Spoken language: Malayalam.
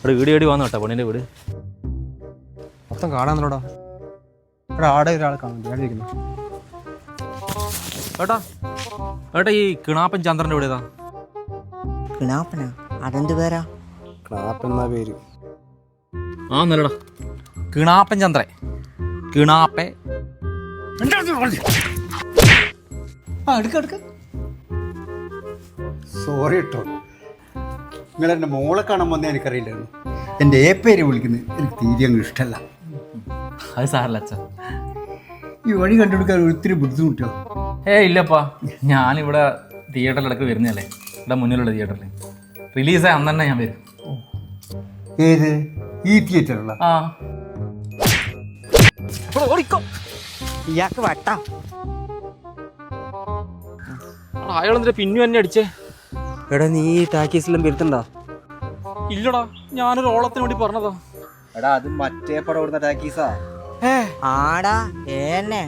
ഇവിടെ വീട് ഏടി വന്നു കേട്ടോ പെണ്ണിൻ്റെ വീട് മൊത്തം കാണാന്നല്ലോടാ. ഇവിടെ ആടെ ഒരാളെ കാണുന്നു. ഏട്ടാ ഏട്ടാ ഈ കിണാപ്പൻ ചന്ദ്രൻ്റെ വീട് ഏതാ? കിണാപ്പനാ? അതെന്ത് പേരാ? ക്ലാപ്പെന്നാ പേര്. ആ നല്ലടാ കിണാപ്പൻ ചന്ദ്രൻ. കിണാപ്പേ സോറി കേട്ടോ, നിങ്ങൾ എൻ്റെ മോളെ കാണാൻ വന്നേ എനിക്കറിയില്ലായിരുന്നു. എൻ്റെ പേര് വിളിക്കുന്നത് എനിക്ക് തീരെ അങ്ങ് ഇഷ്ടമല്ല. അത് സാറല്ല അച്ഛാ. ഈ വഴി കണ്ടുപിടിക്കാൻ ഒത്തിരി ബുദ്ധിമുട്ടോ? ഇല്ലപ്പാ, ഞാനിവിടെ തിയേറ്ററിൽ ഇടയ്ക്ക് വരുന്നതല്ലേ, ഇവിടെ മുന്നിലുള്ള തിയേറ്ററിൽ റിലീസായി അന്ന് തന്നെ ഞാൻ വരും. ഏത് ഈ തിയേറ്ററുള്ള? ആ ഇയാൾക്ക് വട്ടാ. അയാളെന്തിനാ പിന്നു തന്നെ അടിച്ചേ? എടാ നീ ടാക്കീസിലും വരുത്തണ്ടാ? ഇല്ലടാ, ഞാനൊരു ഓളത്തിന് വേണ്ടി പറഞ്ഞതാ. എടാ അത് മറ്റേ പടം ഓടുന്ന ടാക്കീസാ. ആടാ ഏന്നെ